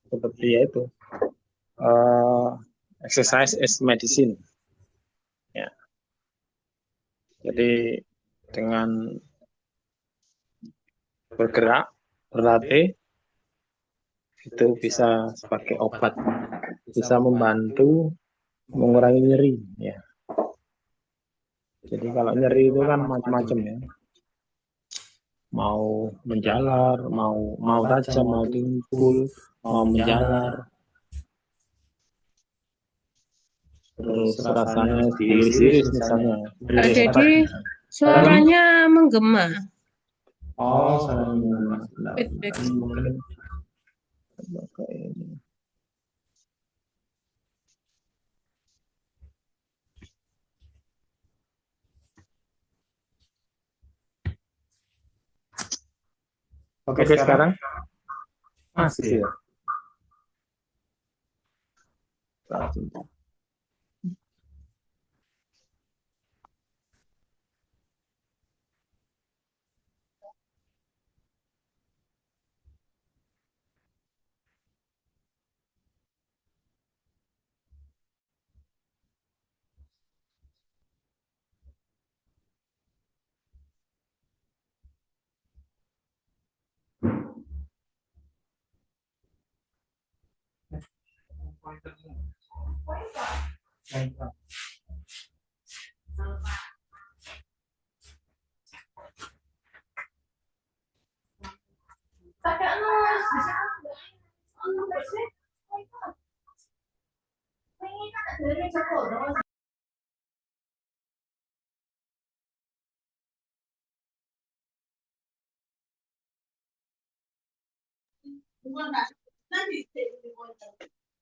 seperti yaitu uh, exercise is medicine. Ya. Jadi dengan bergerak, berlatih itu bisa sebagai obat, bisa membantu mengurangi nyeri. Ya. Jadi kalau nyeri itu kan macam-macam ya. Mau menjalar, mau tajam, mau tumpul, mau menjalar, terus rasanya diiris-iris misalnya, Kak iris Dedi, obat. suaranya menggema. Oh, sayangnya. Nah, Feedback. mungkin pakai ini. Oke, sekarang masih ya.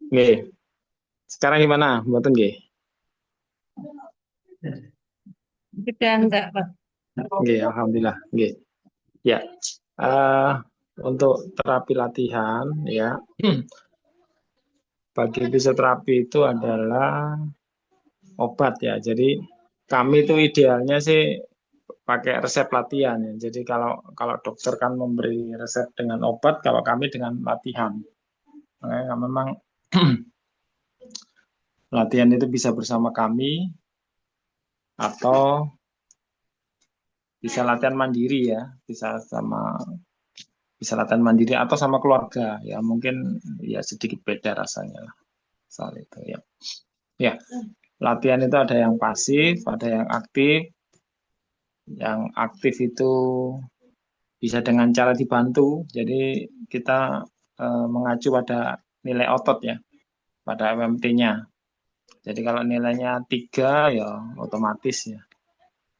Oke, sekarang gimana? Mboten nggih? Sudah enggak, Pak? Nggih, alhamdulillah. Nggih. Ya. eh untuk terapi latihan ya, bagi fisioterapi itu adalah obat ya. Jadi kami itu idealnya sih pakai resep latihan ya. Jadi kalau kalau dokter kan memberi resep dengan obat, kalau kami dengan latihan. Makanya memang latihan itu bisa bersama kami atau bisa latihan mandiri ya, bisa latihan mandiri atau sama keluarga ya. Mungkin ya sedikit beda rasanya lah soal itu ya. Ya, latihan itu ada yang pasif, ada yang aktif. Yang aktif itu bisa dengan cara dibantu. Jadi kita mengacu pada nilai otot ya, pada MMT-nya. Jadi kalau nilainya 3 ya otomatis ya.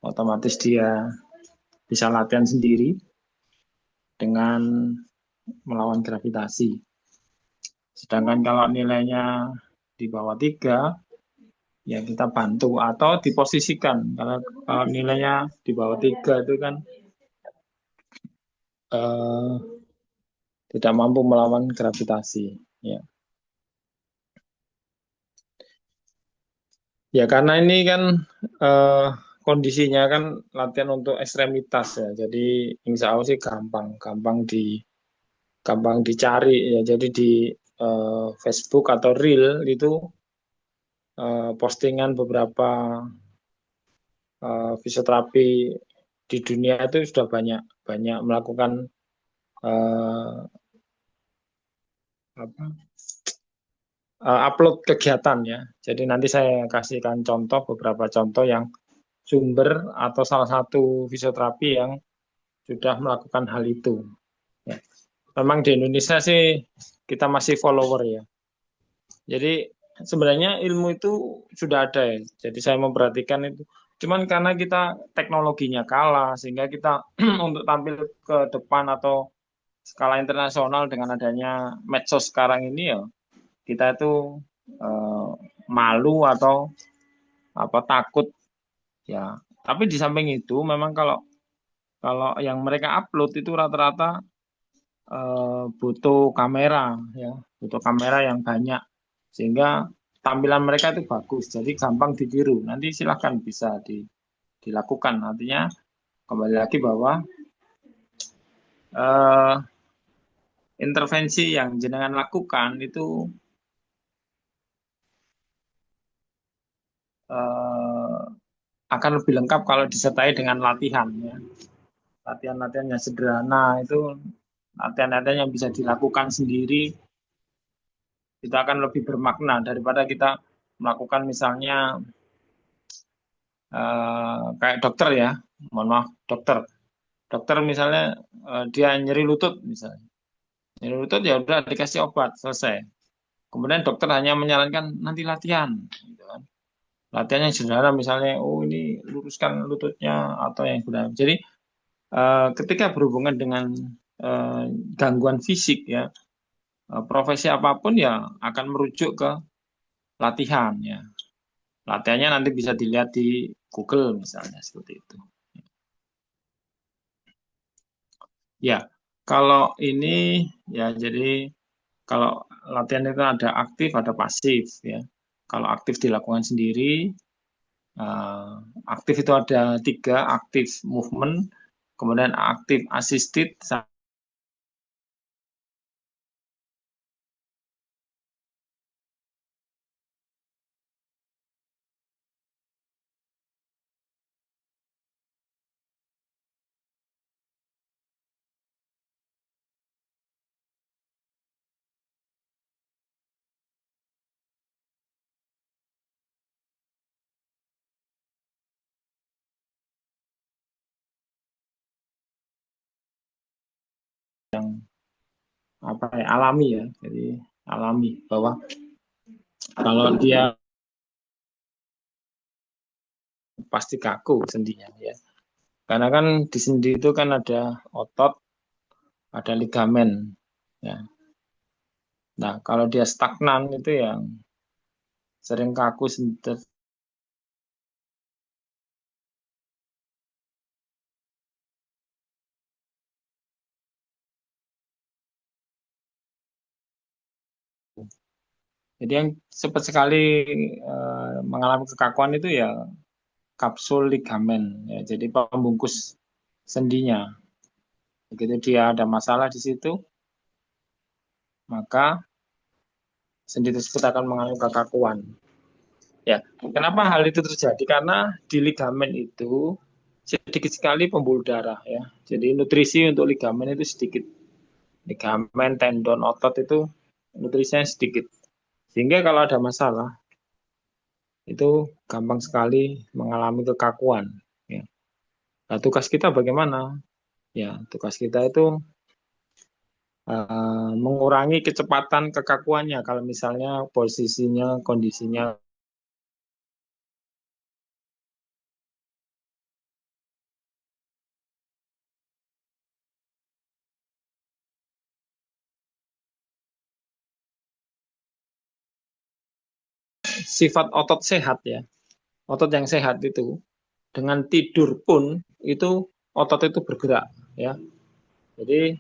Otomatis dia bisa latihan sendiri dengan melawan gravitasi. Sedangkan kalau nilainya di bawah 3 ya kita bantu atau diposisikan. Kalau nilainya di bawah 3 itu kan eh, tidak mampu melawan gravitasi. Ya. Ya karena ini kan eh, kondisinya kan latihan untuk ekstremitas ya. Jadi insya Allah sih gampang dicari ya. Jadi di Facebook atau Reel itu postingan beberapa fisioterapi di dunia itu sudah banyak banyak melakukan eh, apa, upload kegiatan ya. Jadi nanti saya kasihkan contoh beberapa contoh yang sumber atau salah satu fisioterapi yang sudah melakukan hal itu. Ya. Memang di Indonesia sih kita masih follower ya. Jadi sebenarnya ilmu itu sudah ada ya. Jadi saya memperhatikan itu. Cuman karena kita teknologinya kalah sehingga kita untuk tampil ke depan atau skala internasional dengan adanya medsos sekarang ini ya kita itu eh, malu atau apa takut ya. Tapi di samping itu memang kalau kalau yang mereka upload itu rata-rata butuh kamera ya, butuh kamera yang banyak sehingga tampilan mereka itu bagus. Jadi gampang ditiru. Nanti silahkan bisa dilakukan. Artinya kembali lagi bahwa eh, intervensi yang jenengan lakukan itu eh, akan lebih lengkap kalau disertai dengan latihan ya. Latihan-latihan yang sederhana itu latihan-latihan yang bisa dilakukan sendiri itu akan lebih bermakna daripada kita melakukan misalnya kayak dokter ya, mohon maaf dokter misalnya dia nyeri lutut misalnya, nyeri lutut ya udah dikasih obat selesai. Kemudian dokter hanya menyarankan nanti latihan, gitu kan. Latihan yang sederhana misalnya, oh ini luruskan lututnya atau yang benar. Jadi ketika berhubungan dengan eh, gangguan fisik ya, profesi apapun ya akan merujuk ke latihan ya. Latihannya nanti bisa dilihat di Google misalnya seperti itu. Ya, kalau ini ya jadi kalau latihan itu ada aktif, ada pasif ya. Kalau aktif dilakukan sendiri, eh, aktif itu ada tiga, aktif movement, kemudian aktif assisted, apa ya, alami ya. Jadi alami bahwa kalau dia pasti kaku sendinya ya. Karena kan di sendi itu kan ada otot, ada ligamen ya. Nah, kalau dia stagnan itu yang sering kaku sendi. Jadi yang cepat sekali mengalami kekakuan itu ya kapsul ligamen ya. Jadi pembungkus sendinya. Begitu dia ada masalah di situ, maka sendi tersebut akan mengalami kekakuan. Ya, kenapa hal itu terjadi? Karena di ligamen itu sedikit sekali pembuluh darah ya. Jadi nutrisi untuk ligamen itu sedikit. Ligamen, tendon, otot itu nutrisinya sedikit. Sehingga kalau ada masalah itu gampang sekali mengalami kekakuan. Ya. Nah, tugas kita bagaimana? Ya, tugas kita itu mengurangi kecepatan kekakuannya. Kalau misalnya posisinya, kondisinya sifat otot sehat ya, otot yang sehat itu dengan tidur pun itu otot itu bergerak ya. Jadi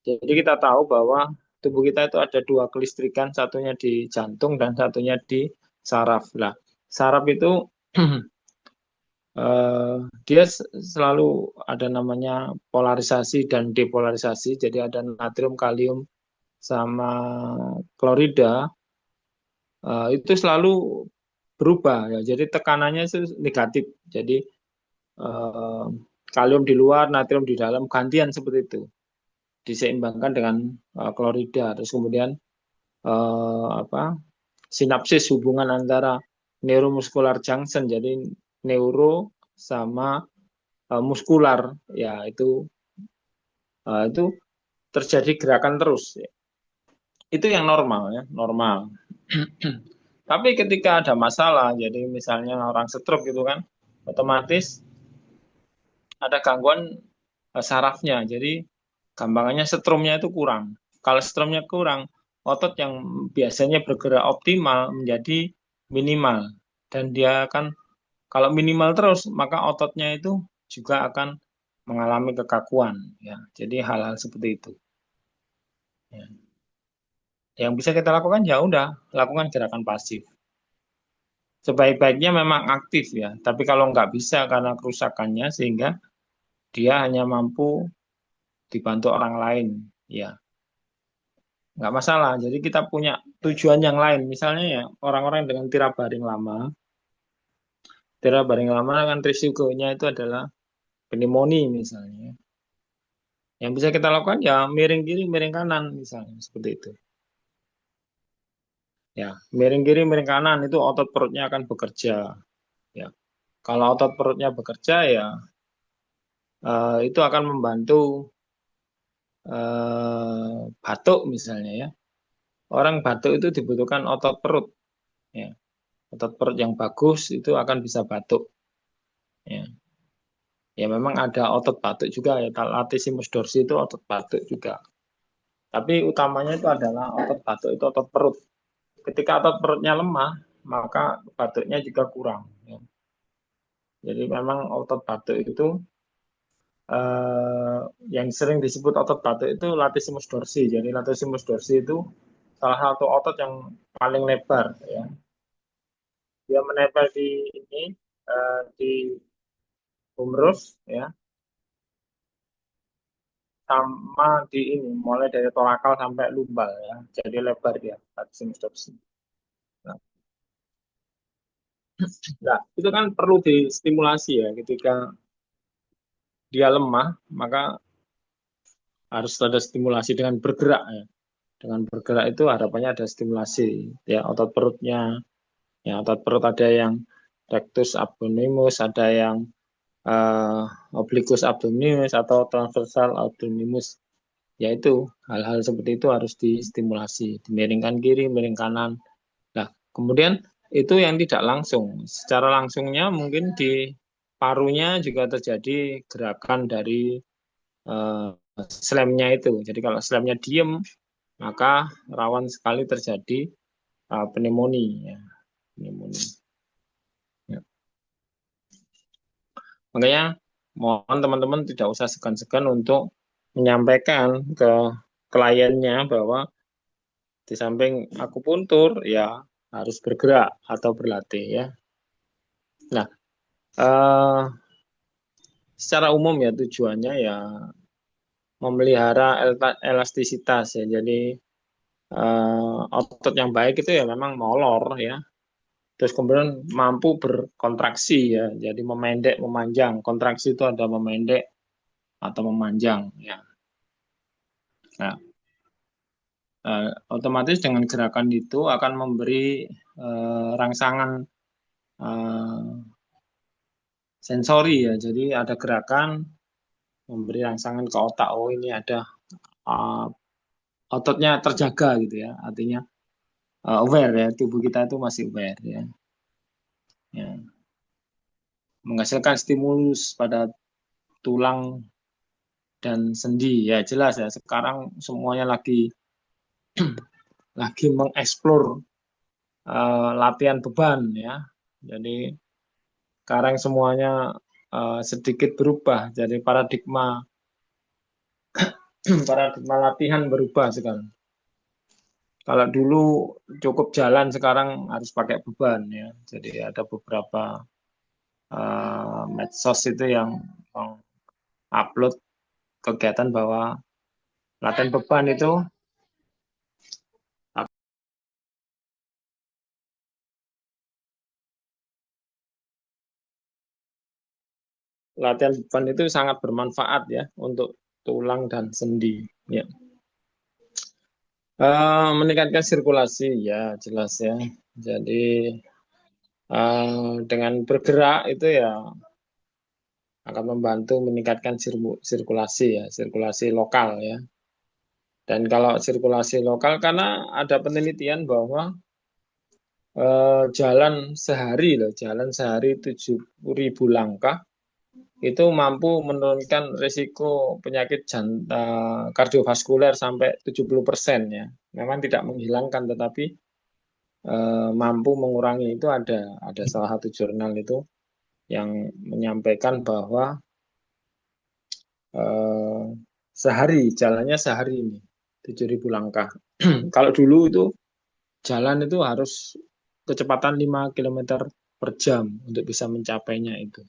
jadi kita tahu bahwa tubuh kita itu ada dua kelistrikan, satunya di jantung dan satunya di saraf. Nah, saraf itu dia selalu ada namanya polarisasi dan depolarisasi. Jadi ada natrium, kalium, sama klorida itu selalu berubah ya. Jadi tekanannya itu negatif. Jadi eh, kalium di luar, natrium di dalam, gantian seperti itu. Diseimbangkan dengan klorida. Terus kemudian apa? Sinapsis hubungan antara neuromuscular junction, jadi neuro sama muskular, ya itu terjadi gerakan terus. Itu yang normal ya, normal. Tapi ketika ada masalah, jadi misalnya orang stroke gitu kan, otomatis ada gangguan sarafnya. Jadi gampangannya setrumnya itu kurang. Kalau setrumnya kurang, otot yang biasanya bergerak optimal menjadi minimal. Dan dia akan, kalau minimal terus, maka ototnya itu juga akan mengalami kekakuan. Ya, jadi hal-hal seperti itu. Ya. Yang bisa kita lakukan ya udah, lakukan gerakan pasif. Sebaik-baiknya memang aktif ya, tapi kalau nggak bisa karena kerusakannya sehingga dia hanya mampu dibantu orang lain ya nggak masalah. Jadi kita punya tujuan yang lain. Misalnya ya orang-orang dengan tira baring lama kan risikonya itu adalah pneumonia misalnya. Yang bisa kita lakukan ya miring kiri, miring kanan misalnya seperti itu. Ya, miring kiri, miring kanan itu otot perutnya akan bekerja. Ya, kalau otot perutnya bekerja ya itu akan membantu batuk misalnya ya. Orang batuk itu dibutuhkan otot perut. Ya, otot perut yang bagus itu akan bisa batuk. Ya, ya memang ada otot batuk juga ya. Latissimus dorsi itu otot batuk juga. Tapi utamanya itu adalah otot batuk itu otot perut. Ketika otot perutnya lemah, maka batuknya juga kurang. Ya. Jadi memang otot batuk itu yang sering disebut otot batuk itu latissimus dorsi. Jadi latissimus dorsi itu salah satu otot yang paling lebar ya. Dia menempel di ini di humerus ya sama di ini mulai dari torakal sampai lumbal ya. Jadi lebar dia latissimus dorsi. Nah, nah, itu kan perlu distimulasi ya ketika dia lemah maka harus ada stimulasi dengan bergerak ya. Dengan bergerak itu harapannya ada stimulasi ya otot perutnya. Ya, otot perut ada yang rectus abdominis, ada yang obliquus abdominis atau transversal abdominis. Yaitu hal-hal seperti itu harus distimulasi, dimiringkan kiri, miring kanan. Nah, kemudian itu yang tidak langsung. Secara langsungnya mungkin di parunya juga terjadi gerakan dari eh, slamnya itu. Jadi kalau slamnya diem, maka rawan sekali terjadi pneumonia. Ya, pneumonia. Ya. Makanya mohon teman-teman tidak usah segan-segan untuk menyampaikan ke kliennya bahwa di samping akupuntur ya harus bergerak atau berlatih ya. Nah, eh, secara umum ya tujuannya ya memelihara elastisitas ya. Jadi otot yang baik itu ya memang molor ya. Terus kemudian mampu berkontraksi ya. Jadi memendek, memanjang. Kontraksi itu ada memendek atau memanjang ya. Nah, otomatis dengan gerakan itu akan memberi rangsangan eh, sensori ya. Jadi ada gerakan memberi rangsangan ke otak. Oh ini ada uh, ototnya terjaga gitu ya. Artinya aware ya. Tubuh kita itu masih aware ya. Ya. Menghasilkan stimulus pada tulang dan sendi ya jelas ya. Sekarang semuanya lagi mengeksplor latihan beban ya. Jadi sekarang semuanya sedikit berubah. Jadi paradigma latihan berubah sekarang. Kalau dulu cukup jalan, sekarang harus pakai beban ya. Jadi ada beberapa medsos itu yang upload kegiatan bahwa latihan beban itu sangat bermanfaat ya untuk tulang dan sendi. Ya. Meningkatkan sirkulasi ya jelas ya. Jadi dengan bergerak itu ya akan membantu meningkatkan sirkulasi ya, sirkulasi lokal ya. Dan kalau sirkulasi lokal karena ada penelitian bahwa jalan sehari 7.000 langkah itu mampu menurunkan risiko penyakit kardiovaskuler sampai 70% ya. Memang tidak menghilangkan tetapi mampu mengurangi itu ada salah satu jurnal itu yang menyampaikan bahwa eh, jalannya sehari ini 7.000 langkah. Kalau dulu itu jalan itu harus kecepatan 5 km per jam untuk bisa mencapainya itu.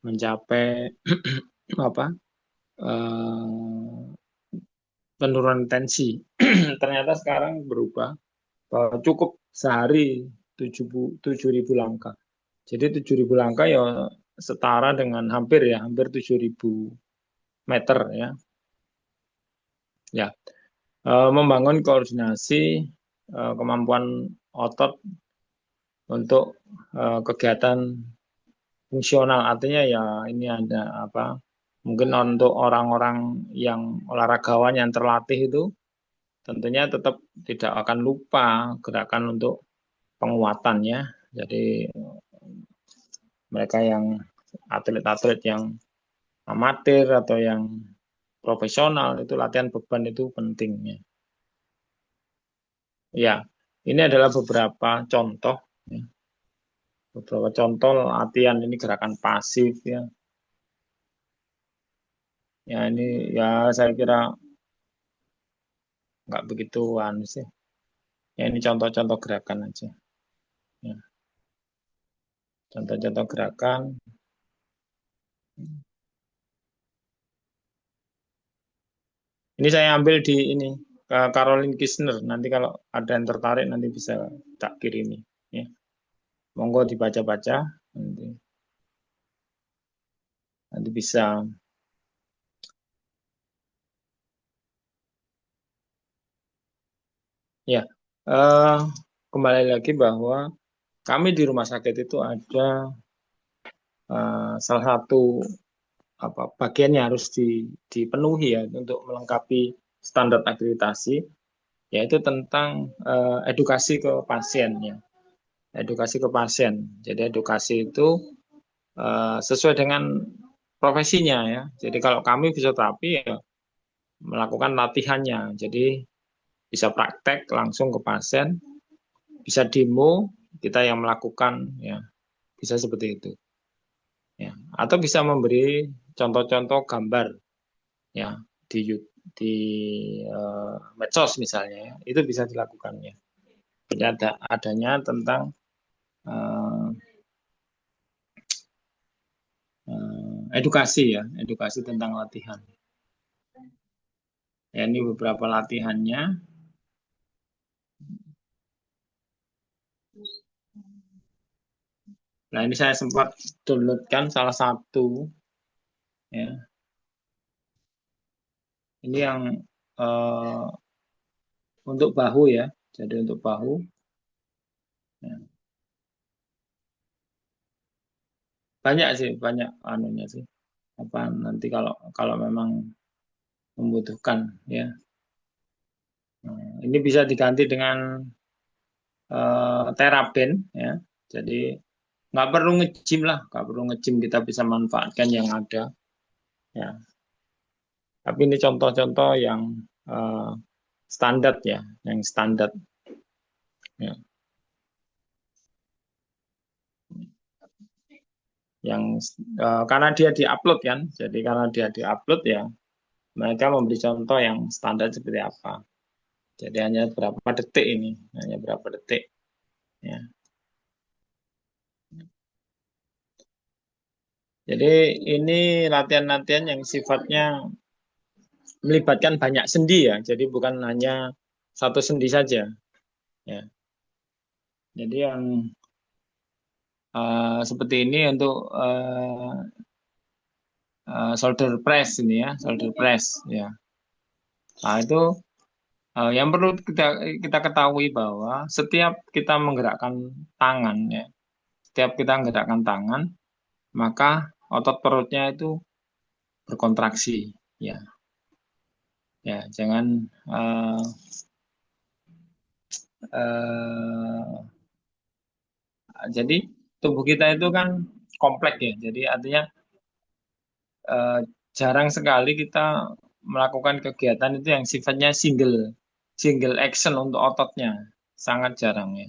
Mencapai apa? penurunan tensi. Ternyata sekarang berubah bahwa cukup sehari 7.000 langkah. Jadi 7.000 langkah ya setara dengan hampir 7.000 meter ya. Ya, membangun koordinasi, kemampuan otot untuk kegiatan fungsional, artinya ya ini ada apa? Mungkin untuk orang-orang yang olahragawan yang terlatih itu tentunya tetap tidak akan lupa gerakan untuk penguatannya. Jadi mereka yang atlet-atlet yang amatir atau yang profesional itu latihan beban itu pentingnya. Ya, ini adalah beberapa contoh. Ya. Beberapa contoh latihan ini gerakan pasif ya. Ya ini ya saya kira nggak begitu anu sih. Ya ini contoh-contoh gerakan aja. Ya. Contoh-contoh gerakan. Ini saya ambil di ini Caroline Kirchner. Nanti kalau ada yang tertarik nanti bisa tak kirimi. Ya. Monggo dibaca-baca nanti. Nanti bisa. Ya, kembali lagi bahwa kami di rumah sakit itu ada salah satu bagian yang harus dipenuhi ya untuk melengkapi standar akreditasi, yaitu tentang edukasi ke pasien ya. Edukasi ke pasien. Jadi edukasi itu sesuai dengan profesinya ya. Jadi kalau kami fisioterapi ya melakukan latihannya. Jadi bisa praktek langsung ke pasien, bisa demo kita yang melakukan ya, bisa seperti itu. Ya. Atau bisa memberi contoh-contoh gambar ya di medsos misalnya ya, itu bisa dilakukan ya. Jadi adanya tentang edukasi ya, edukasi tentang latihan. Ya, ini beberapa latihannya. Nah, ini saya sempat downloadkan salah satu ya. Ini yang untuk bahu ya. Jadi untuk bahu. Ya. Banyak sih, banyak anunya sih. Apa nanti kalau kalau memang membutuhkan ya. Nah, ini bisa diganti dengan terapen ya. Jadi nggak perlu nge-gym lah, nggak perlu nge-gym, kita bisa manfaatkan yang ada ya. Tapi ini contoh-contoh yang standar ya, yang standar ya. Yang karena dia diupload kan, jadi karena dia diupload ya, mereka memberi contoh yang standar seperti apa. Jadi hanya berapa detik ini, hanya berapa detik ya. Jadi ini latihan-latihan yang sifatnya melibatkan banyak sendi ya, jadi bukan hanya satu sendi saja ya. Jadi yang seperti ini untuk shoulder press ini ya, shoulder press ya. Nah itu yang perlu kita ketahui bahwa setiap kita menggerakkan tangan ya, setiap kita menggerakkan tangan, maka otot perutnya itu berkontraksi ya. Ya, jangan jadi tubuh kita itu kan kompleks ya. Jadi artinya jarang sekali kita melakukan kegiatan itu yang sifatnya single single action untuk ototnya. Sangat jarang ya.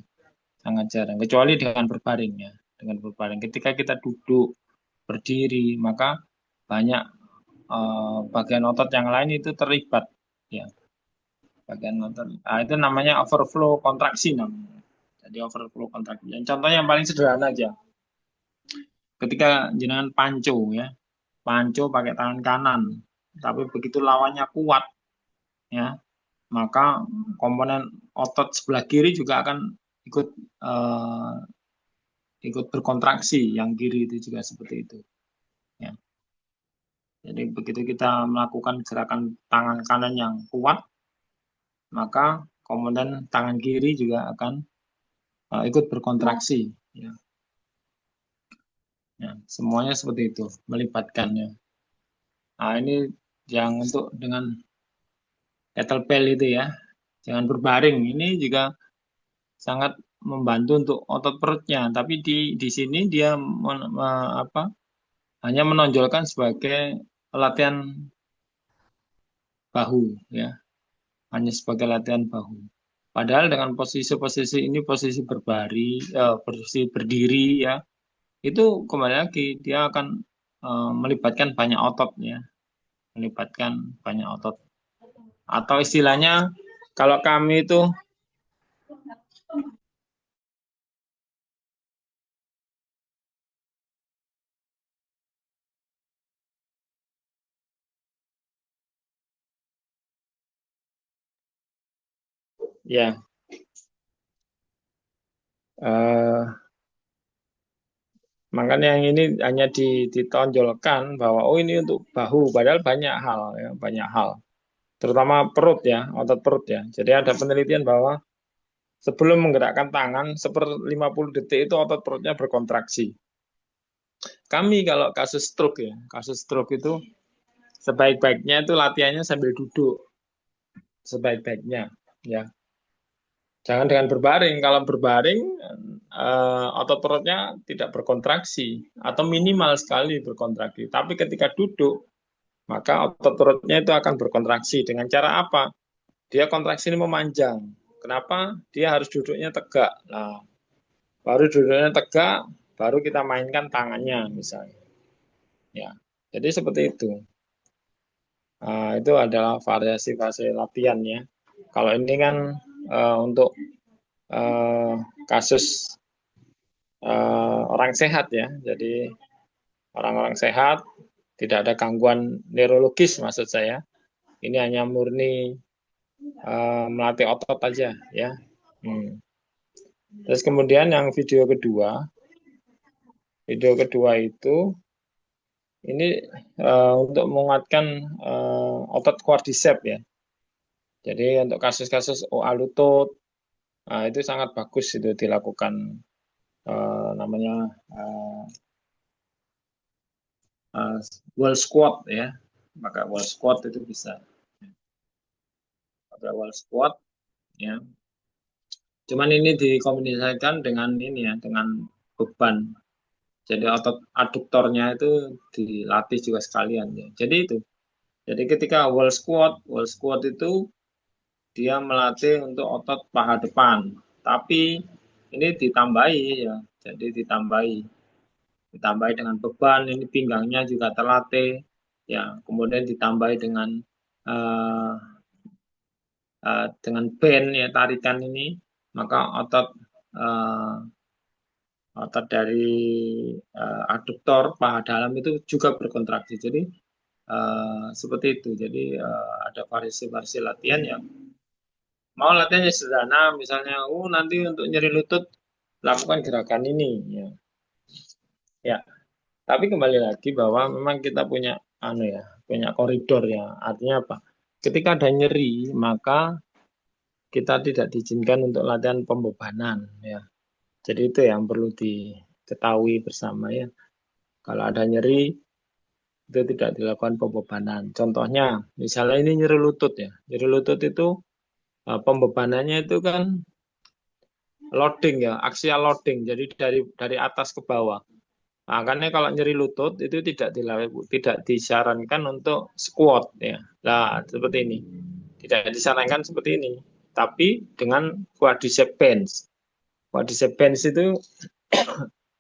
Sangat jarang. Kecuali dengan berbaring ya. Dengan berbaring. Ketika kita duduk, berdiri, maka banyak bagian otot yang lain itu terlibat ya. Bagian otot. Nah, itu namanya overflow kontraksi namanya. Jadi overflow kontraksi. Dan contohnya yang paling sederhana aja. Ketika jenengan panco ya, panco pakai tangan kanan, tapi begitu lawannya kuat, ya, maka komponen otot sebelah kiri juga akan ikut eh, ikut berkontraksi, yang kiri itu juga seperti itu. Ya. Jadi begitu kita melakukan gerakan tangan kanan yang kuat, maka komponen tangan kiri juga akan ikut berkontraksi. Ya. Ya, semuanya seperti itu, melibatkannya. Nah, ini yang untuk dengan kettlebell itu ya, jangan berbaring. Ini juga sangat membantu untuk otot perutnya. Tapi di sini dia hanya menonjolkan sebagai latihan bahu ya, hanya sebagai latihan bahu. Padahal dengan posisi-posisi ini, posisi posisi berdiri ya, itu kembali lagi dia akan melibatkan banyak otot ya, melibatkan banyak otot. Atau istilahnya kalau kami itu ya eh, makanya yang ini hanya ditonjolkan bahwa oh ini untuk bahu, padahal banyak hal ya, banyak hal. Terutama perut ya, otot perut ya. Jadi ada penelitian bahwa sebelum menggerakkan tangan 50 detik itu otot perutnya berkontraksi. Kami kalau kasus stroke ya, kasus stroke itu sebaik-baiknya itu latihannya sambil duduk, sebaik-baiknya ya. Jangan dengan berbaring. Kalau berbaring otot perutnya tidak berkontraksi atau minimal sekali berkontraksi. Tapi ketika duduk maka otot perutnya itu akan berkontraksi. Dengan cara apa? Dia kontraksi ini memanjang. Kenapa? Dia harus duduknya tegak. Nah, baru duduknya tegak, baru kita mainkan tangannya misalnya. Ya, jadi seperti itu. Itu adalah variasi-variasi latihan ya. Kalau ini kan untuk eh, kasus orang sehat ya. Jadi orang-orang sehat tidak ada gangguan neurologis maksud saya. Ini hanya murni melatih otot aja ya. Terus kemudian yang video kedua itu ini untuk menguatkan otot quadriceps ya. Jadi untuk kasus-kasus OA lutut, itu sangat bagus itu dilakukan namanya wall squat ya. Maka wall squat itu bisa. Pakai wall squat ya. Cuman ini dikombinasikan dengan ini ya, dengan beban. Jadi otot aduktornya itu dilatih juga sekalian ya. Jadi itu. Jadi ketika wall squat itu dia melatih untuk otot paha depan. Tapi ini ditambahi ya. Jadi ditambahi dengan beban, ini pinggangnya juga terlatih ya. Kemudian ditambahi uh, dengan band ya, tarikan ini, maka uh, otot dari aduktor paha dalam itu juga berkontraksi. Jadi seperti itu. Jadi ada variasi-variasi latihan yang mau latihannya sederhana, misalnya, nanti untuk nyeri lutut lakukan gerakan ini, ya. Ya, tapi kembali lagi bahwa memang kita punya, punya koridor ya. Artinya apa? Ketika ada nyeri, maka kita tidak diizinkan untuk latihan pembebanan, ya. Jadi itu yang perlu diketahui bersama ya. Kalau ada nyeri, itu tidak dilakukan pembebanan. Contohnya, misalnya ini nyeri lutut ya. Nyeri lutut itu pembebanannya itu kan loading ya, axial loading. Jadi dari atas ke bawah. Makanya kalau nyeri lutut itu tidak disarankan untuk squat ya. Nah, seperti ini. Tidak disarankan seperti ini. Tapi dengan quadriceps bench. Quadriceps bench itu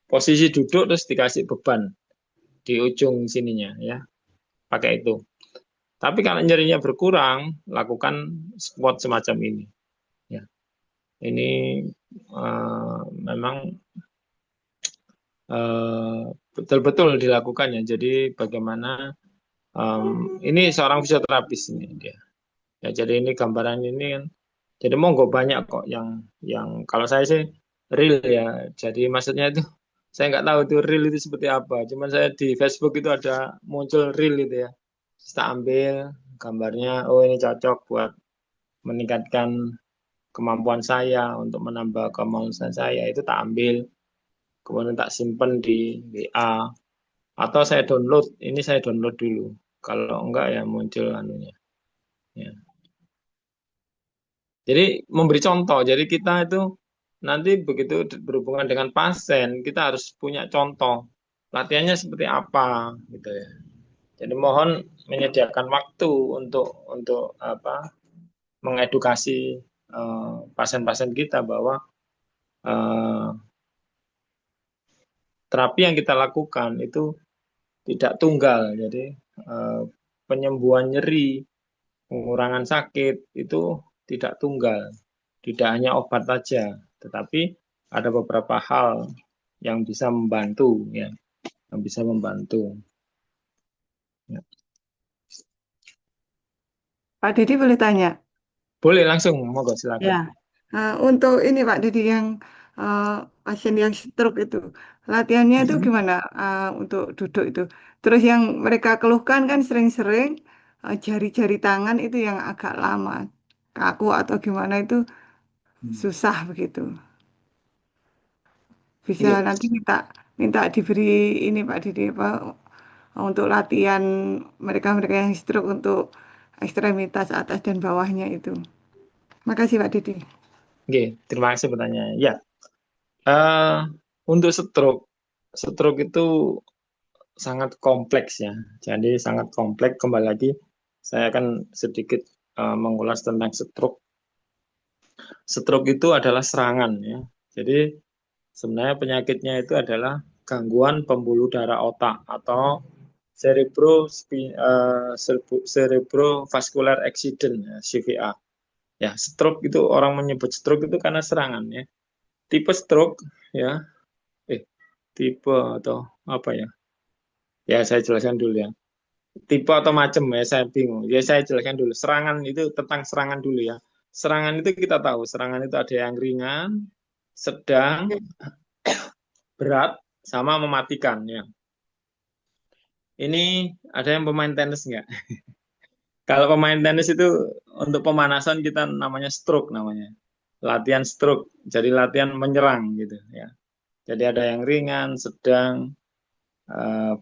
posisi duduk terus dikasih beban di ujung sininya ya. Pakai itu. Tapi kalau nyerinya berkurang, lakukan squat semacam ini. Ya. Ini memang betul-betul dilakukan ya. Jadi bagaimana ini seorang fisioterapis ini dia. Ya, jadi ini gambaran ini kan. Jadi monggo banyak kok yang kalau saya sih real ya. Jadi maksudnya itu saya nggak tahu itu real itu seperti apa. Cuman saya di Facebook itu ada muncul real itu ya. Terus tak ambil gambarnya, oh ini cocok buat meningkatkan kemampuan saya untuk menambah kemampuan saya itu tak ambil, kemudian tak simpen di WA atau saya download. Ini saya download dulu. Kalau enggak ya muncul anunya. Ya. Jadi memberi contoh. Jadi kita itu nanti begitu berhubungan dengan pasien, kita harus punya contoh. Latihannya seperti apa gitu ya. Jadi mohon menyediakan waktu untuk apa? Mengedukasi pasien-pasien kita bahwa eh, terapi yang kita lakukan itu tidak tunggal. Jadi eh, penyembuhan nyeri, pengurangan sakit itu tidak tunggal. Tidak hanya obat saja, tetapi ada beberapa hal yang bisa membantu ya, yang bisa membantu. Ya. Pak Didi boleh tanya? Boleh langsung, monggo silakan. Ya, untuk ini Pak Didi yang eh, pasien yang stroke itu, latihannya itu gimana untuk duduk itu? Terus yang mereka keluhkan kan sering-sering jari-jari tangan itu yang agak lama, kaku atau gimana itu susah begitu. Bisa Iya, nanti minta minta diberi ini Pak Didi apa untuk latihan mereka-mereka yang stroke untuk ekstremitas atas dan bawahnya itu. Makasih Pak Didi. oke, terima kasih pertanyaannya. Ya, eh, untuk stroke, stroke itu sangat kompleks ya. Jadi sangat kompleks. Kembali lagi, saya akan sedikit mengulas tentang stroke. Stroke itu adalah serangan ya. Jadi sebenarnya penyakitnya itu adalah gangguan pembuluh darah otak atau cerebrovascular accident ya, CVA. Ya, stroke itu orang menyebut stroke itu karena serangan ya. Tipe stroke ya, tipe atau apa ya? Ya, saya jelaskan dulu ya. Tipe atau macam ya, saya bingung. Ya, saya jelaskan dulu. Serangan itu tentang serangan dulu ya. Serangan itu kita tahu, serangan itu ada yang ringan, sedang, berat, sama mematikan ya. Ini ada yang pemain tenis nggak? Kalau pemain tenis itu untuk pemanasan kita namanya stroke namanya. Latihan stroke. Jadi latihan menyerang gitu ya. Jadi ada yang ringan, sedang,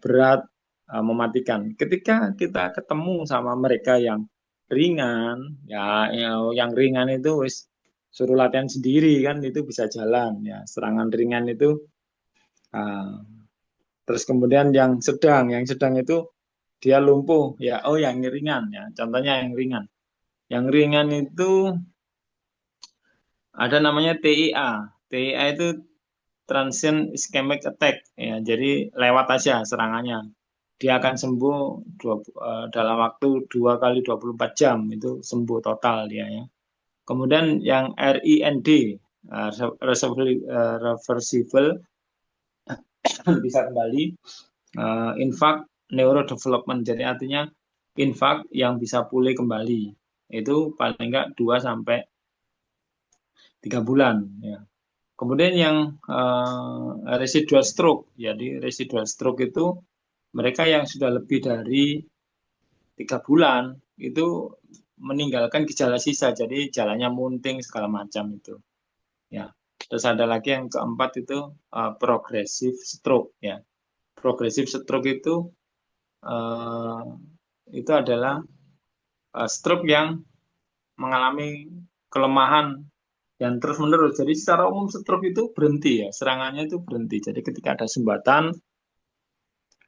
berat, mematikan. Ketika kita ketemu sama mereka yang ringan, yang ringan itu wis suruh latihan sendiri kan itu bisa jalan ya. Serangan ringan itu uh, terus kemudian yang sedang itu dia lumpuh ya. Oh, yang ringan ya. Contohnya yang ringan. Yang ringan itu ada namanya TIA. TIA itu transient ischemic attack ya. Jadi lewat aja serangannya. Dia akan sembuh dalam waktu 2 kali 24 jam itu sembuh total dia ya. Kemudian yang RIND reversible bisa kembali infak neurodevelopment. Jadi artinya infak yang bisa pulih kembali. Itu paling enggak 2 sampai 3 bulan ya. Kemudian yang residual stroke. Jadi residual stroke itu mereka yang sudah lebih dari 3 bulan itu meninggalkan gejala sisa, jadi jalannya munting segala macam itu. Ya. Terus ada lagi yang keempat itu progressive stroke ya. Progressive stroke uh, itu adalah stroke yang mengalami kelemahan yang terus menerus. Jadi secara umum stroke itu berhenti ya, serangannya itu berhenti. Jadi ketika ada sumbatan,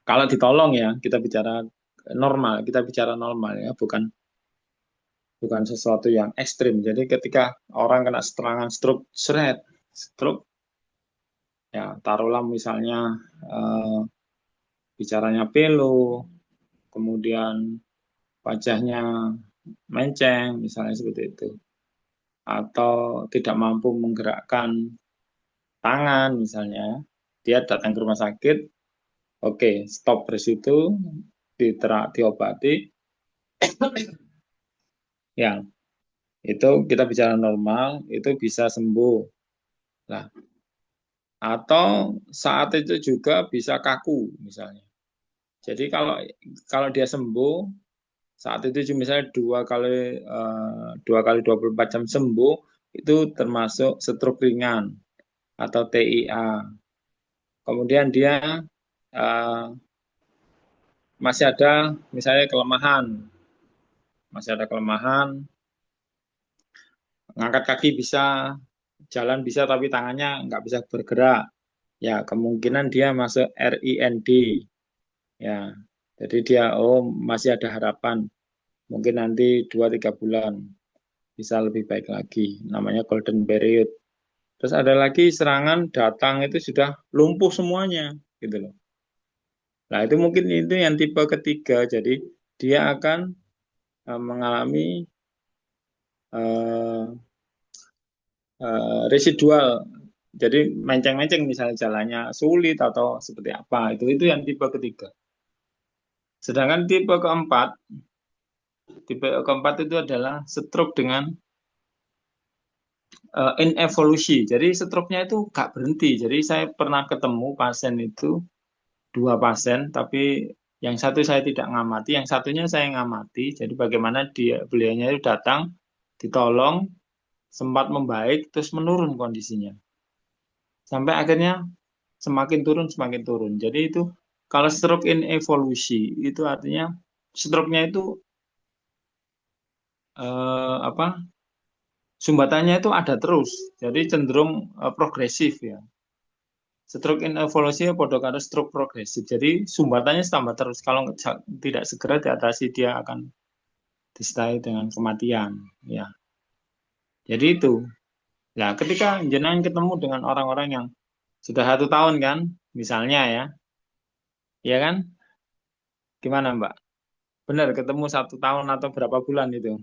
kalau ditolong ya, kita bicara normal ya, bukan sesuatu yang ekstrim. Jadi ketika orang kena serangan stroke ya taruhlah misalnya eh, bicaranya pelu, kemudian wajahnya menceng, misalnya seperti itu, atau tidak mampu menggerakkan tangan misalnya, dia datang ke rumah sakit, oke, stop dari situ, diobati, Ya, itu kita bicara normal, itu bisa sembuh. Nah, atau saat itu juga bisa kaku misalnya. Jadi kalau kalau dia sembuh saat itu misalnya 2 kali 24 jam sembuh itu termasuk stroke ringan atau TIA. Kemudian dia eh, masih ada misalnya kelemahan, masih ada kelemahan, ngangkat kaki bisa, jalan bisa tapi tangannya nggak bisa bergerak. Ya, kemungkinan dia masuk RIND. Ya, jadi dia masih ada harapan. Mungkin nanti 2-3 bulan bisa lebih baik lagi. Namanya golden period. Terus ada lagi serangan datang itu sudah lumpuh semuanya, gitu loh. Nah, itu mungkin itu yang tipe ketiga. Jadi dia akan mengalami eh, residual. Jadi menceng-menceng misalnya jalannya sulit atau seperti apa. Itu yang tipe ketiga. Sedangkan tipe keempat itu adalah stroke dengan in evolusi. Jadi stroke-nya itu gak berhenti. Jadi saya pernah ketemu pasien itu 2 pasien, tapi yang satu saya tidak ngamati, yang satunya saya ngamati. Jadi bagaimana beliaunya itu datang, ditolong, sempat membaik, terus menurun kondisinya. Sampai akhirnya semakin turun. Jadi itu kalau stroke in evolusi itu artinya stroke-nya itu apa? Sumbatannya itu ada terus. Jadi cenderung progresif ya. Stroke in evolusi podo karo stroke progresif. Jadi sumbatannya tambah terus. Kalau tidak segera diatasi dia akan disertai dengan kematian. Ya, jadi itu. Nah, ketika jenengan ketemu dengan orang-orang yang sudah 1 tahun kan, misalnya ya kan, gimana Mbak? Benar ketemu 1 tahun atau berapa bulan itu?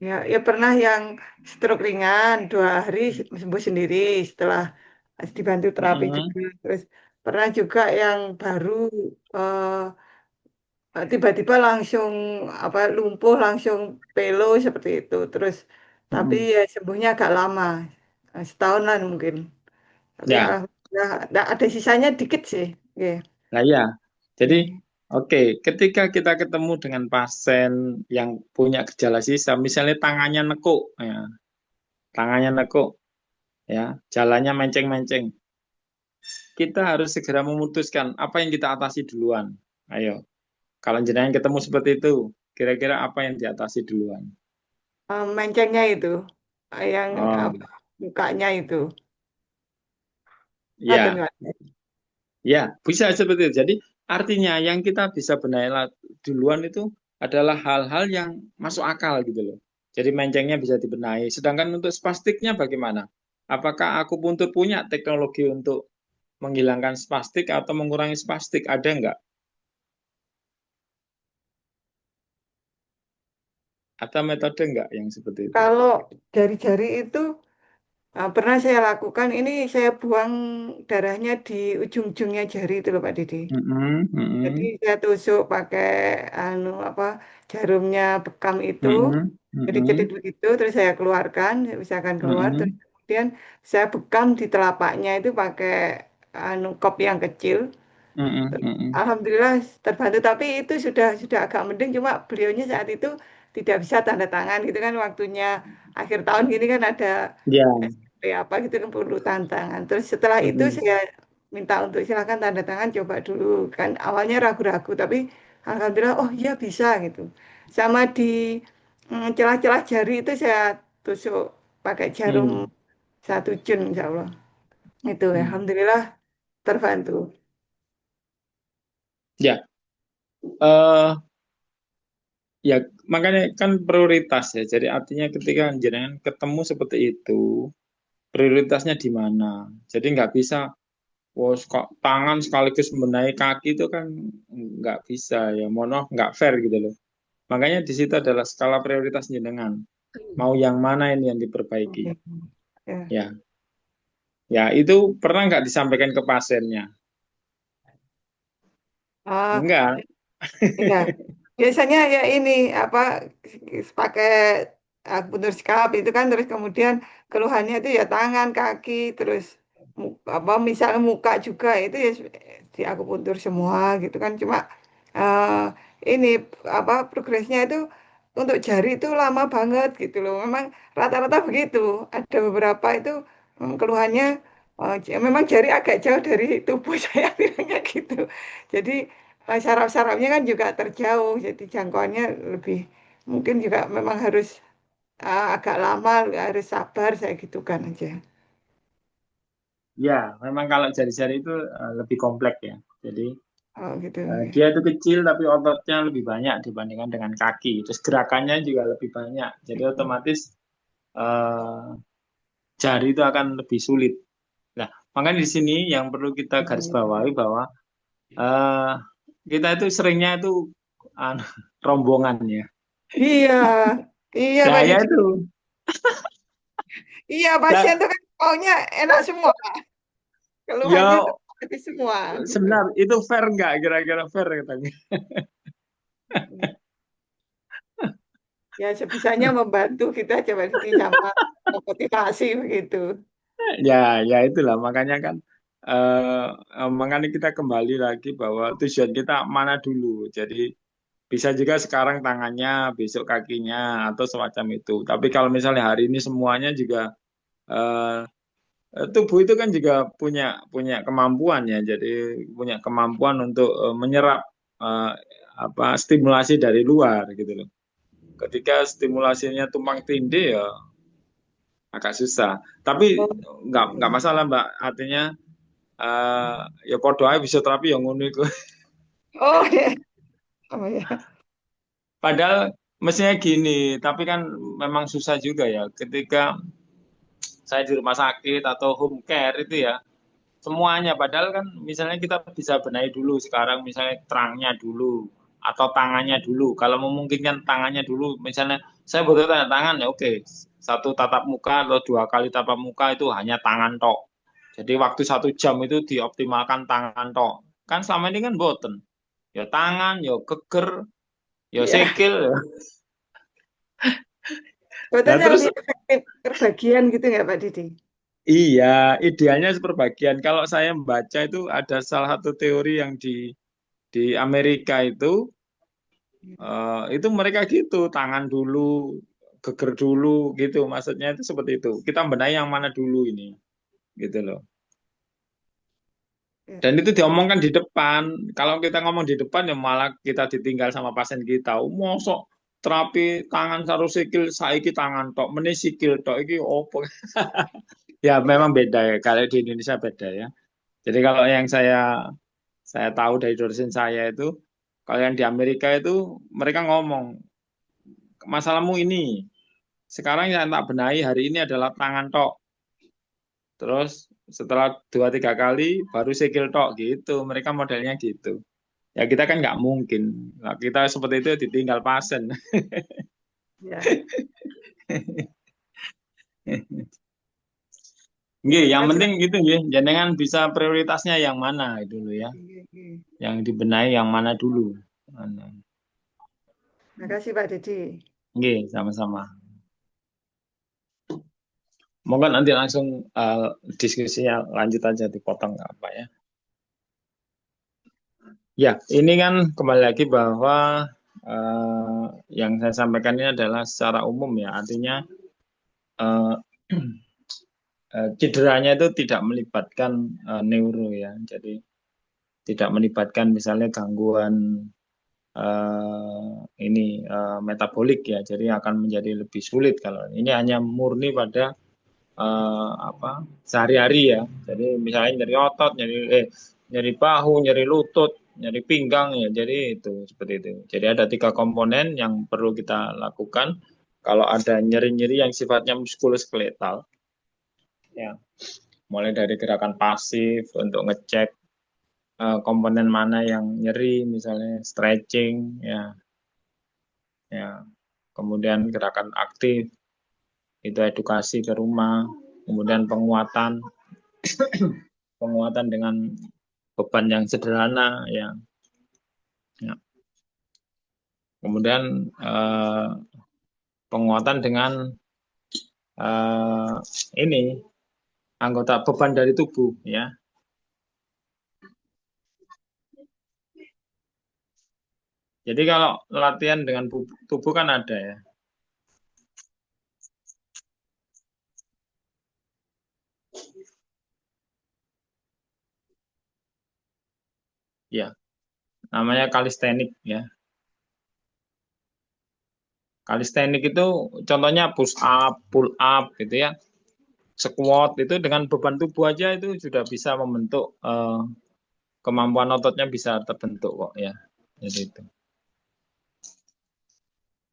Ya, ya pernah yang stroke ringan 2 hari sembuh sendiri setelah dibantu terapi Mm-mm, juga. Terus pernah juga yang baru tiba-tiba langsung apa lumpuh langsung pelo seperti itu. Terus tapi mm-mm. ya sembuhnya agak lama, setahunan mungkin. Tapi Ya, alhamdulillah ada sisanya dikit sih. Oke. nah ya. Jadi Hmm. oke, ketika kita ketemu dengan pasien yang punya gejala sisa, misalnya tangannya nekuk, ya, jalannya menceng-menceng, kita harus segera memutuskan apa yang kita atasi duluan. Ayo, kalau jenengan ketemu seperti itu, kira-kira apa yang diatasi duluan? Mencengnya itu yang Oh, apa mukanya itu. Ngaten, ya, Pak. ya, bisa seperti itu. Jadi artinya yang kita bisa benahi duluan itu adalah hal-hal yang masuk akal gitu loh. Jadi mencengnya bisa dibenahi. Sedangkan untuk spastiknya bagaimana? Apakah aku untuk punya teknologi untuk menghilangkan spastik atau mengurangi spastik? Ada enggak? Atau metode enggak yang seperti itu? Kalau jari-jari itu pernah saya lakukan, ini saya buang darahnya di ujung-ujungnya jari itu loh Pak Didi. Mm-mm, Jadi mm-mm, saya tusuk pakai anu apa jarumnya bekam itu, mm-mm, jadi cetit mm-mm, begitu, terus saya keluarkan, saya pisahkan keluar, terus mm-mm, kemudian saya bekam di telapaknya itu pakai anu kop yang kecil. mm-mm, mm-mm. Alhamdulillah terbantu, tapi itu sudah agak mending, cuma beliaunya saat itu tidak bisa tanda tangan gitu kan, waktunya akhir tahun gini kan ada Ya, SMP apa gitu kan perlu tantangan. Terus setelah itu mm-mm. saya minta untuk silakan tanda tangan coba dulu kan, awalnya ragu-ragu tapi alhamdulillah oh iya bisa gitu. Sama di celah-celah jari itu saya tusuk pakai jarum Mm. 1 jun insya Allah. Itu Mm. alhamdulillah terbantu. Ya, ya, makanya kan prioritas ya. Jadi artinya ketika jenengan ketemu seperti itu, prioritasnya di mana? Jadi nggak bisa, wah kok tangan sekaligus membenahi kaki itu kan nggak bisa ya. Mohon maaf, nggak fair gitu loh. Makanya di situ adalah skala prioritas jenengan. Mau yang mana ini yang diperbaiki? Oke. Ya. Ya, ya itu pernah nggak disampaikan ke pasiennya? Ah, Enggak. ya. Biasanya ya ini apa pakai akupuntur scalp itu kan, terus kemudian keluhannya itu ya tangan, kaki, terus apa misalnya muka juga itu ya di akupuntur semua gitu kan. Cuma eh, ini apa progresnya itu untuk jari itu lama banget gitu loh. Memang rata-rata begitu. Ada beberapa itu keluhannya memang jari agak jauh dari tubuh saya bilangnya gitu. Jadi saraf-sarafnya kan juga terjauh, jadi jangkauannya lebih mungkin juga memang harus agak lama, harus sabar saya gitu kan aja. Ya, memang kalau jari-jari itu lebih kompleks ya. Jadi Oh gitu. dia itu kecil tapi ototnya lebih banyak dibandingkan dengan kaki. Terus gerakannya juga lebih banyak. Jadi otomatis eh, jari itu akan lebih sulit. Nah, makanya di sini yang perlu kita garis bawahi bahwa eh, kita itu seringnya itu anu, rombongannya. Iya, iya Pak Saya Didi. itu, Iya nah, pasien tuh kan maunya enak semua, keluhannya ya tuh tapi semua gitu. sebentar itu fair nggak kira-kira fair katanya? Ya sebisanya membantu kita aja Pak Didi sama motivasi begitu. Ya, ya itulah makanya kan makanya kita kembali lagi bahwa tujuan kita mana dulu. Jadi bisa juga sekarang tangannya, besok kakinya atau semacam itu. Tapi kalau misalnya hari ini semuanya juga tubuh itu kan juga punya punya kemampuan ya. Jadi punya kemampuan untuk menyerap eh, apa stimulasi dari luar gitu loh. Ketika stimulasinya tumpang tindih ya agak susah. Tapi Oh, nggak masalah Mbak. Artinya eh ya podo ae fisioterapi yang ngono iku. oh ya, oh ya. Padahal mestinya gini, tapi kan memang susah juga ya ketika saya di rumah sakit atau home care itu ya semuanya padahal kan misalnya kita bisa benahi dulu sekarang misalnya terangnya dulu atau tangannya dulu. Kalau memungkinkan tangannya dulu misalnya saya butuh tanda tangan ya oke. Satu tatap muka atau dua kali tatap muka itu hanya tangan tok. Jadi waktu 1 jam itu dioptimalkan tangan tok. Kan selama ini kan boten. Ya tangan, ya geger, ya Iya, sikil. Ya. Nah sebetulnya terus lebih efektif perbagian gitu nggak Pak Didi? iya, idealnya seperbagian. Kalau saya membaca itu ada salah satu teori yang di Amerika itu mereka gitu, tangan dulu, geger dulu gitu. Maksudnya itu seperti itu. Kita benahi yang mana dulu ini, gitu loh. Ya. Dan itu diomongkan di depan. Kalau kita ngomong di depan ya malah kita ditinggal sama pasien kita. Mosok terapi tangan karo sikil saiki tangan tok, meneh sikil tok iki opo. Ya memang beda ya. Kalau di Indonesia beda ya. Jadi kalau yang saya tahu dari dosen saya itu, kalau yang di Amerika itu mereka ngomong masalahmu ini. Sekarang yang tak benahi hari ini adalah tangan tok. Terus setelah 2 3 kali baru sikil tok gitu. Mereka modelnya gitu. Ya kita kan nggak mungkin. Nah, kita seperti itu ditinggal pasien. Ya. Nggih, Terima yang kasih penting Pak. gitu ya. Jangan bisa prioritasnya yang mana dulu ya. Iya, iya. Yang dibenahi yang mana dulu. Anu. Terima kasih Pak Didi. Nggih, sama-sama. Monggo nanti langsung diskusinya lanjut aja dipotong nggak apa ya. Ya, ini kan kembali lagi bahwa yang saya sampaikan ini adalah secara umum ya. Artinya eh, cederanya itu tidak melibatkan neuro ya. Jadi tidak melibatkan misalnya gangguan metabolik ya. Jadi akan menjadi lebih sulit kalau ini hanya murni pada apa sehari-hari ya. Jadi misalnya nyeri otot, nyeri bahu, nyeri lutut, nyeri pinggang ya. Jadi itu seperti itu. Jadi ada 3 komponen yang perlu kita lakukan. Kalau ada nyeri-nyeri yang sifatnya muskuloskeletal, ya, mulai dari gerakan pasif untuk ngecek komponen mana yang nyeri, misalnya stretching, ya, ya. Kemudian gerakan aktif itu edukasi ke rumah, kemudian penguatan penguatan dengan beban yang sederhana ya. Ya. Kemudian penguatan dengan ini anggota beban dari tubuh ya. Jadi kalau latihan dengan tubuh kan ada ya. Ya, namanya kalistenik ya. Kalistenik itu contohnya push up, pull up gitu ya. Squat itu dengan beban tubuh aja itu sudah bisa membentuk kemampuan ototnya bisa terbentuk kok ya. Jadi itu.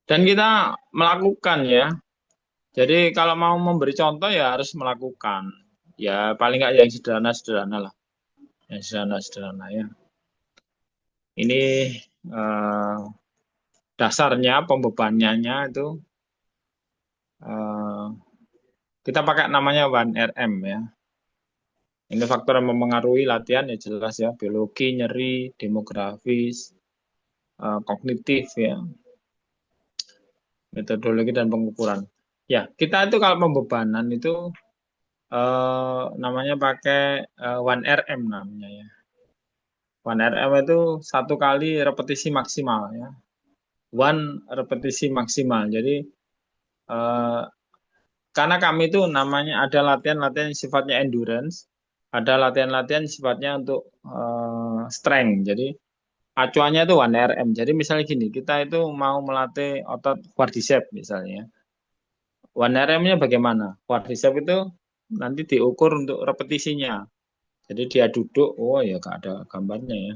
Dan kita melakukan ya. Jadi kalau mau memberi contoh ya harus melakukan. Ya paling nggak yang sederhana-sederhana lah. Yang sederhana-sederhana ya. Ini dasarnya pembebanannya itu kita pakai namanya 1RM ya. Ini faktor yang mempengaruhi latihan ya jelas ya, biologi, nyeri, demografis, kognitif ya, metodologi dan pengukuran. Ya, kita itu kalau pembebanan itu namanya pakai 1RM namanya ya. 1RM itu satu kali repetisi maksimal ya. One repetisi maksimal. Jadi karena kami itu namanya ada latihan-latihan yang sifatnya endurance, ada latihan-latihan sifatnya untuk strength. Jadi acuannya itu 1RM. Jadi misalnya gini, kita itu mau melatih otot quadricep misalnya. 1RM-nya bagaimana? Quadricep itu nanti diukur untuk repetisinya. Jadi dia duduk, oh ya gak ada gambarnya ya.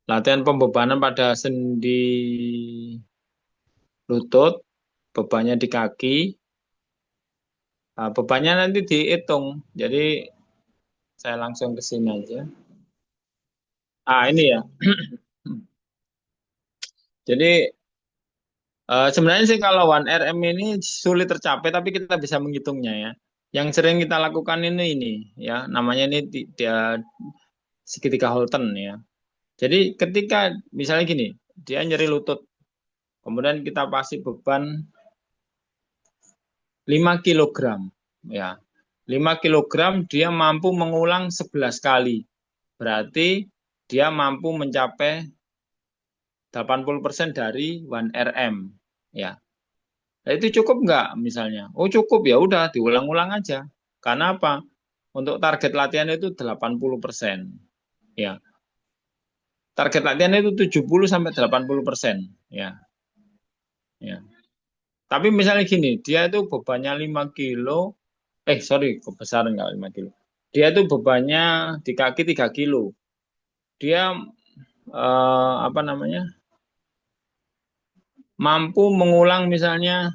Latihan pembebanan pada sendi lutut, bebannya di kaki, bebannya nanti dihitung. Jadi saya langsung ke sini aja. Ini ya. Jadi sebenarnya sih kalau 1RM ini sulit tercapai, tapi kita bisa menghitungnya ya. Yang sering kita lakukan ini ya, namanya ini dia segitiga Holton ya. Jadi ketika misalnya gini, dia nyeri lutut, kemudian kita kasih beban 5 kilogram ya. 5 kilogram dia mampu mengulang 11 kali. Berarti dia mampu mencapai 80% dari 1RM ya. Nah, itu cukup nggak misalnya? Oh cukup ya udah diulang-ulang aja. Karena apa? Untuk target latihan itu 80%. Ya. Target latihan itu 70 sampai 80%. Ya. Ya. Tapi misalnya gini, dia itu bebannya 5 kilo, sorry, kebesaran nggak 5 kilo. Dia itu bebannya di kaki 3 kilo. Dia apa namanya? Mampu mengulang misalnya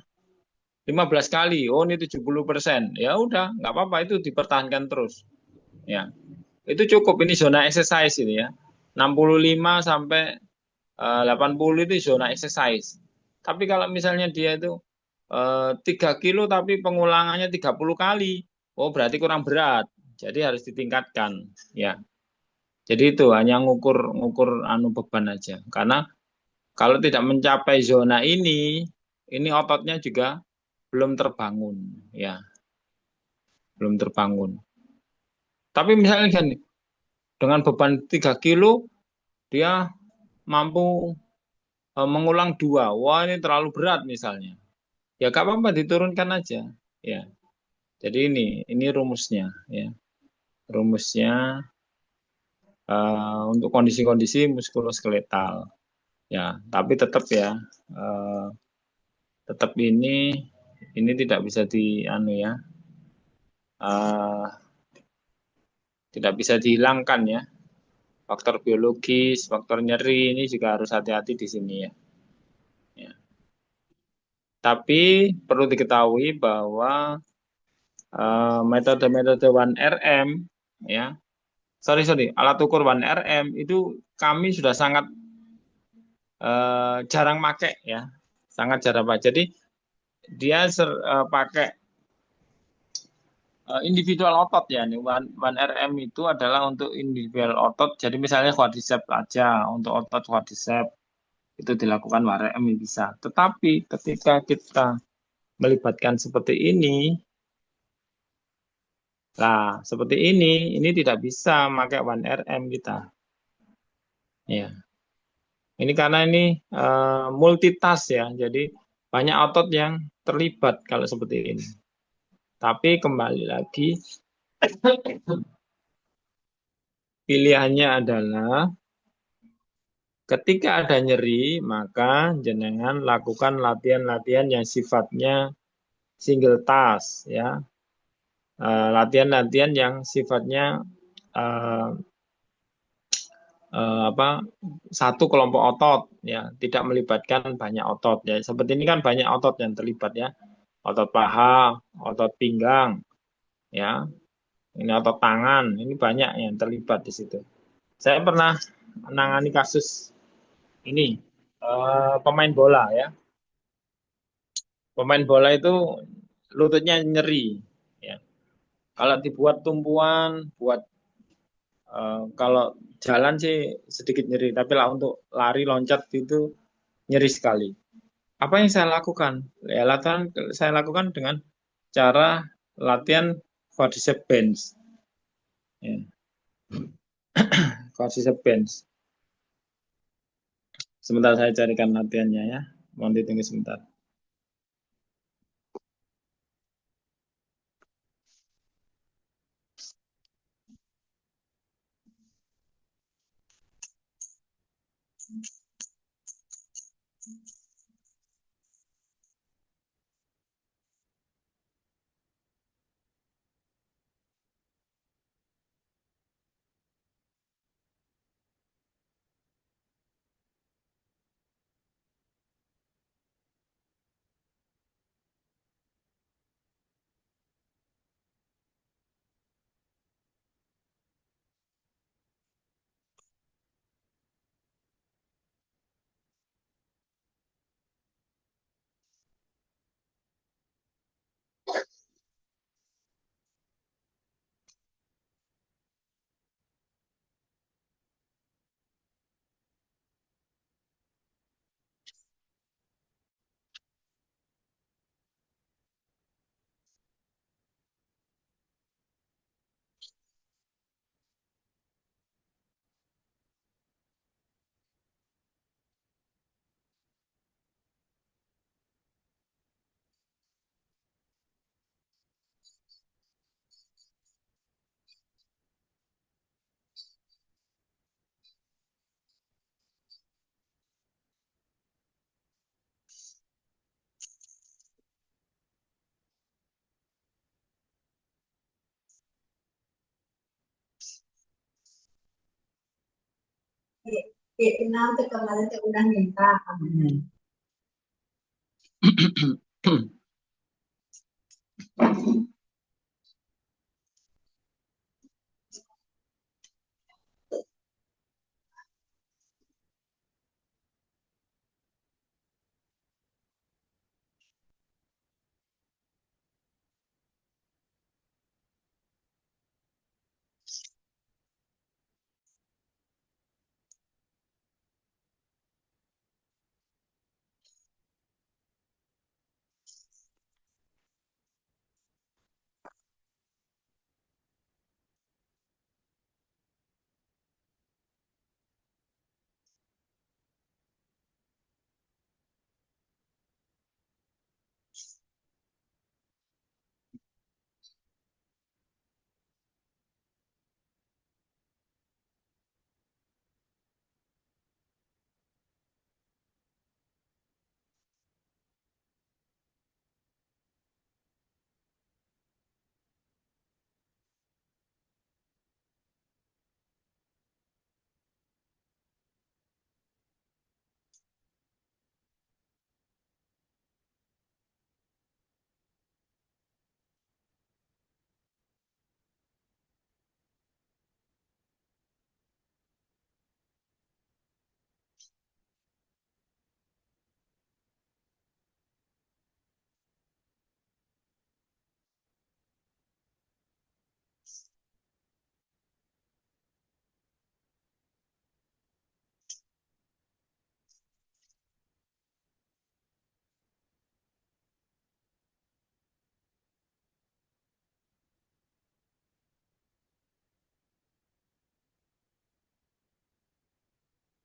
15 kali, oh ini 70%. Ya udah, nggak apa-apa itu dipertahankan terus. Ya, itu cukup ini zona exercise ini ya. 65 sampai 80 itu zona exercise. Tapi kalau misalnya dia itu 3 kilo tapi pengulangannya 30 kali, oh berarti kurang berat. Jadi harus ditingkatkan, ya. Jadi itu hanya ngukur anu beban aja. Karena kalau tidak mencapai zona ini ototnya juga belum terbangun, ya, belum terbangun. Tapi misalnya kan dengan beban 3 kilo dia mampu mengulang 2. Wah, ini terlalu berat misalnya. Ya gak apa-apa diturunkan aja, ya. Jadi ini rumusnya, ya. Rumusnya untuk kondisi-kondisi muskuloskeletal. Ya, tapi tetap ya tetap ini tidak bisa tidak bisa dihilangkan ya. Faktor biologis, faktor nyeri ini juga harus hati-hati di sini ya. Ya. Tapi perlu diketahui bahwa metode-metode 1RM ya. Sorry, alat ukur 1RM itu kami sudah sangat jarang pakai ya. Sangat jarang pakai. Jadi dia pakai individual otot ya. Nih 1RM itu adalah untuk individual otot. Jadi misalnya quadricep aja untuk otot quadricep. itu dilakukan warem bisa. Tetapi ketika kita melibatkan seperti ini, nah seperti ini tidak bisa pakai 1RM kita. Ya, ini karena ini multitask ya, jadi banyak otot yang terlibat kalau seperti ini. Tapi kembali lagi, pilihannya adalah ketika ada nyeri, maka jenengan lakukan latihan-latihan yang sifatnya single task ya. Latihan-latihan yang sifatnya eh, apa satu kelompok otot ya, tidak melibatkan banyak otot ya. Seperti ini kan banyak otot yang terlibat ya. Otot paha, otot pinggang ya. Ini otot tangan, ini banyak yang terlibat di situ. Saya pernah menangani kasus ini pemain bola ya. Pemain bola itu lututnya nyeri ya. Kalau dibuat tumpuan, buat kalau jalan sih sedikit nyeri, tapi lah untuk lari loncat itu nyeri sekali. Apa yang saya lakukan? Ya latihan saya lakukan dengan cara latihan quadricep bench. Ya, quadricep bench. Sebentar saya carikan latihannya ya. Mohon ditunggu sebentar. Vietnam thì kemarin saya udah minta.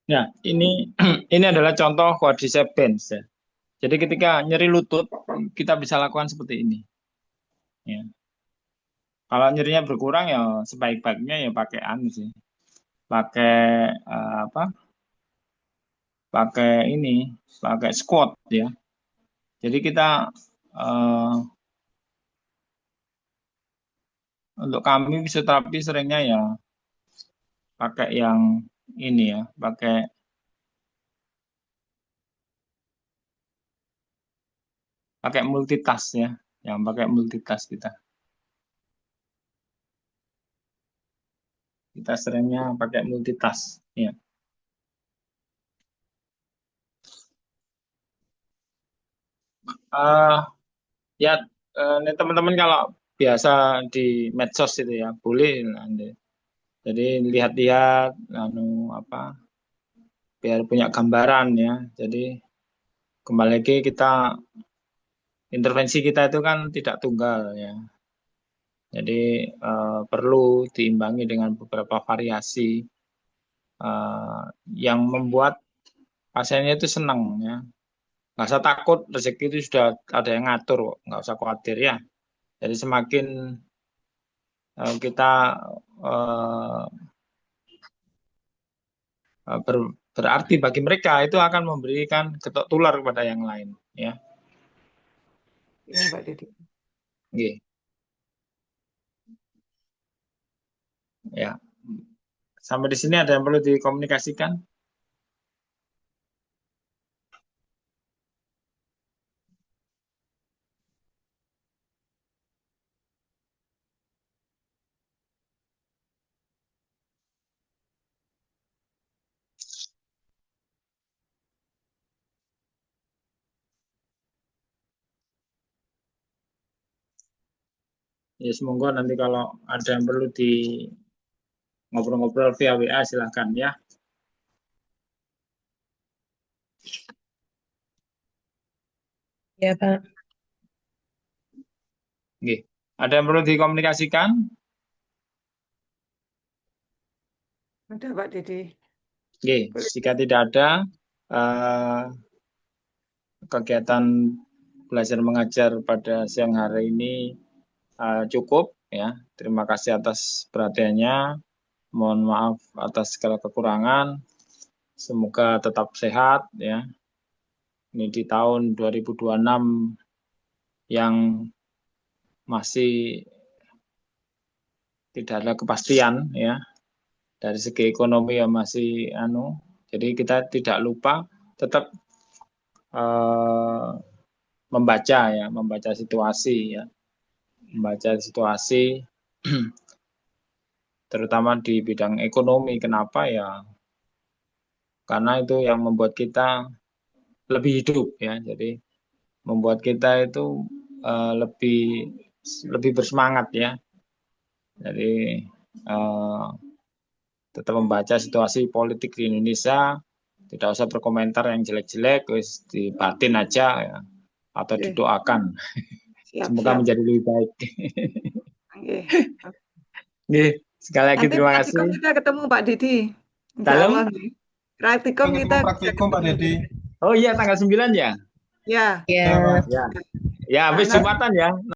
Ya, ini ini adalah contoh quadriceps bench ya. Jadi ketika nyeri lutut kita bisa lakukan seperti ini. Ya. Kalau nyerinya berkurang ya sebaik-baiknya ya pakai anu sih, pakai apa? Pakai ini, pakai squat ya. Jadi kita eh, untuk kami fisioterapi seringnya ya pakai yang ini ya, pakai multitask ya, yang pakai multitask kita. Kita seringnya pakai multitask ya. Eh ya ini teman-teman kalau biasa di medsos itu ya boleh nanti. Jadi lihat-lihat anu apa biar punya gambaran ya. Jadi kembali lagi intervensi kita itu kan tidak tunggal ya. Jadi perlu diimbangi dengan beberapa variasi yang membuat pasiennya itu senang ya. Nggak usah takut, rezeki itu sudah ada yang ngatur kok, nggak usah khawatir ya. Jadi semakin kita eh, berarti bagi mereka itu akan memberikan getok tular kepada yang lain ya. Ya, Pak Didi. Nggih. Ya. Sampai di sini ada yang perlu dikomunikasikan? Ya semoga nanti kalau ada yang perlu di ngobrol-ngobrol via WA silahkan ya. Ya, Pak. Nggih. Ada yang perlu dikomunikasikan? Ada Pak Didi. Nggih. Jika tidak ada kegiatan belajar mengajar pada siang hari ini cukup ya. Terima kasih atas perhatiannya. Mohon maaf atas segala kekurangan. Semoga tetap sehat ya. Ini di tahun 2026 yang masih tidak ada kepastian ya. Dari segi ekonomi ya masih jadi kita tidak lupa tetap membaca situasi ya, membaca situasi terutama di bidang ekonomi. Kenapa ya? Karena itu yang membuat kita lebih hidup ya. Jadi membuat kita itu lebih bersemangat ya. Jadi tetap membaca situasi politik di Indonesia, tidak usah berkomentar yang jelek-jelek, wis dibatin aja ya, atau Oke. didoakan. Siap, Semoga siap. menjadi lebih baik. Oke. Nggih, sekali lagi Nanti terima praktikum kasih. kita ketemu Pak Didi. Insya Dalam? Allah nih. Praktikum Kita kita ketemu bisa praktikum Pak ketemu. Dedi. Oh iya, tanggal 9 ya? Ya. Ya, Pak. Ya. Ya, habis Nah, Jumatan ya.